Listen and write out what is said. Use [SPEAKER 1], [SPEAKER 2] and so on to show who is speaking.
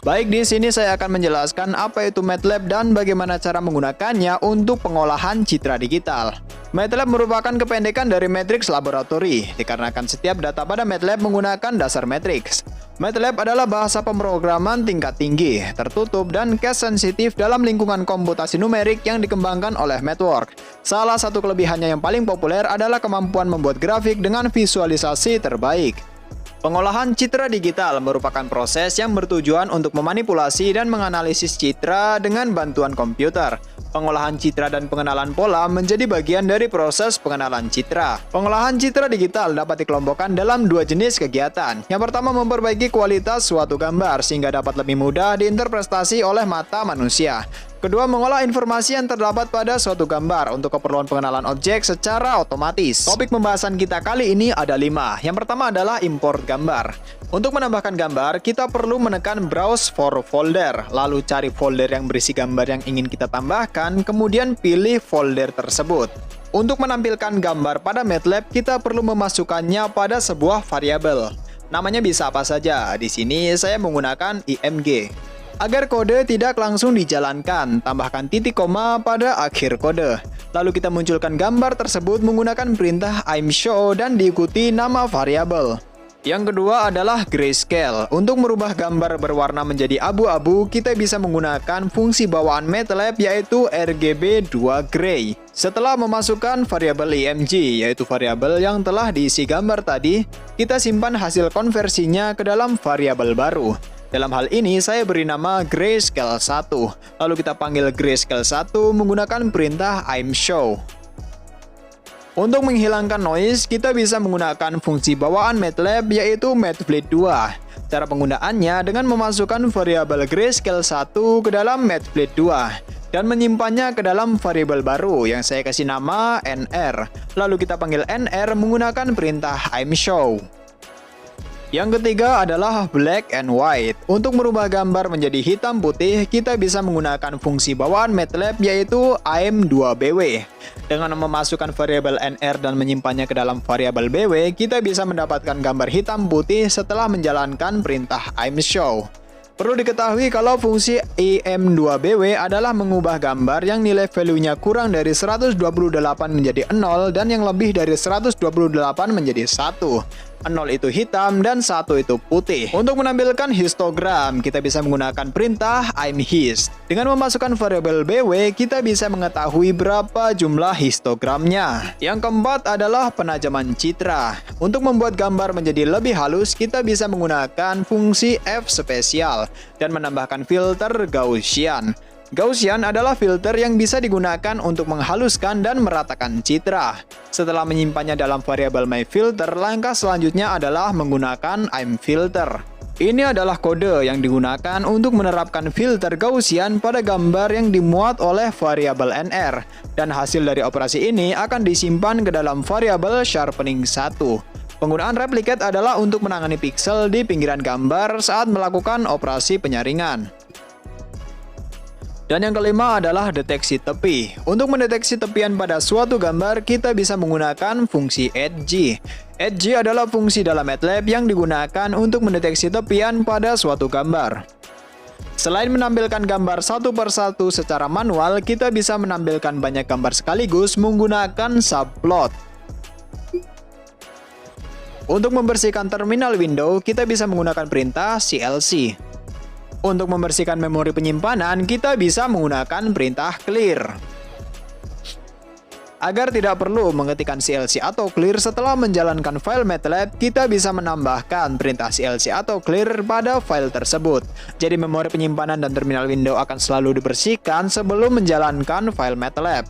[SPEAKER 1] Baik, di sini saya akan menjelaskan apa itu MATLAB dan bagaimana cara menggunakannya untuk pengolahan citra digital. MATLAB merupakan kependekan dari Matrix Laboratory, dikarenakan setiap data pada MATLAB menggunakan dasar matriks. MATLAB adalah bahasa pemrograman tingkat tinggi, tertutup, dan case sensitif dalam lingkungan komputasi numerik yang dikembangkan oleh MathWorks. Salah satu kelebihannya yang paling populer adalah kemampuan membuat grafik dengan visualisasi terbaik. Pengolahan citra digital merupakan proses yang bertujuan untuk memanipulasi dan menganalisis citra dengan bantuan komputer. Pengolahan citra dan pengenalan pola menjadi bagian dari proses pengenalan citra. Pengolahan citra digital dapat dikelompokkan dalam dua jenis kegiatan. Yang pertama, memperbaiki kualitas suatu gambar sehingga dapat lebih mudah diinterpretasi oleh mata manusia. Kedua, mengolah informasi yang terdapat pada suatu gambar untuk keperluan pengenalan objek secara otomatis. Topik pembahasan kita kali ini ada 5. Yang pertama adalah import gambar. Untuk menambahkan gambar, kita perlu menekan Browse for Folder, lalu cari folder yang berisi gambar yang ingin kita tambahkan, kemudian pilih folder tersebut. Untuk menampilkan gambar pada MATLAB, kita perlu memasukkannya pada sebuah variabel. Namanya bisa apa saja. Di sini saya menggunakan img. Agar kode tidak langsung dijalankan, tambahkan titik koma pada akhir kode. Lalu kita munculkan gambar tersebut menggunakan perintah imshow dan diikuti nama variabel. Yang kedua adalah grayscale. Untuk merubah gambar berwarna menjadi abu-abu, kita bisa menggunakan fungsi bawaan MATLAB yaitu RGB2Gray. Setelah memasukkan variabel img, yaitu variabel yang telah diisi gambar tadi, kita simpan hasil konversinya ke dalam variabel baru. Dalam hal ini, saya beri nama grayscale 1. Lalu kita panggil grayscale 1 menggunakan perintah imshow. Untuk menghilangkan noise, kita bisa menggunakan fungsi bawaan MATLAB yaitu matplotlib 2. Cara penggunaannya dengan memasukkan variabel grayscale 1 ke dalam matplotlib 2 dan menyimpannya ke dalam variabel baru yang saya kasih nama nr. Lalu kita panggil nr menggunakan perintah imshow. Yang ketiga adalah black and white. Untuk merubah gambar menjadi hitam putih, kita bisa menggunakan fungsi bawaan MATLAB yaitu im2bw. Dengan memasukkan variabel nr dan menyimpannya ke dalam variabel bw, kita bisa mendapatkan gambar hitam putih setelah menjalankan perintah imshow. Perlu diketahui kalau fungsi im2bw adalah mengubah gambar yang nilai value-nya kurang dari 128 menjadi 0 dan yang lebih dari 128 menjadi 1. 0 itu hitam dan 1 itu putih. Untuk menampilkan histogram, kita bisa menggunakan perintah imhist. Dengan memasukkan variabel bw, kita bisa mengetahui berapa jumlah histogramnya. Yang keempat adalah penajaman citra. Untuk membuat gambar menjadi lebih halus, kita bisa menggunakan fungsi F spesial dan menambahkan filter Gaussian. Gaussian adalah filter yang bisa digunakan untuk menghaluskan dan meratakan citra. Setelah menyimpannya dalam variabel myFilter, langkah selanjutnya adalah menggunakan imFilter. Ini adalah kode yang digunakan untuk menerapkan filter Gaussian pada gambar yang dimuat oleh variabel nr. Dan hasil dari operasi ini akan disimpan ke dalam variabel sharpening 1. Penggunaan replicate adalah untuk menangani pixel di pinggiran gambar saat melakukan operasi penyaringan. Dan yang kelima adalah deteksi tepi. Untuk mendeteksi tepian pada suatu gambar, kita bisa menggunakan fungsi edge. Edge adalah fungsi dalam MATLAB yang digunakan untuk mendeteksi tepian pada suatu gambar. Selain menampilkan gambar satu persatu secara manual, kita bisa menampilkan banyak gambar sekaligus menggunakan subplot. Untuk membersihkan terminal window, kita bisa menggunakan perintah clc. Untuk membersihkan memori penyimpanan, kita bisa menggunakan perintah clear. Agar tidak perlu mengetikkan clc atau clear setelah menjalankan file MATLAB, kita bisa menambahkan perintah clc atau clear pada file tersebut. Jadi memori penyimpanan dan terminal window akan selalu dibersihkan sebelum menjalankan file MATLAB.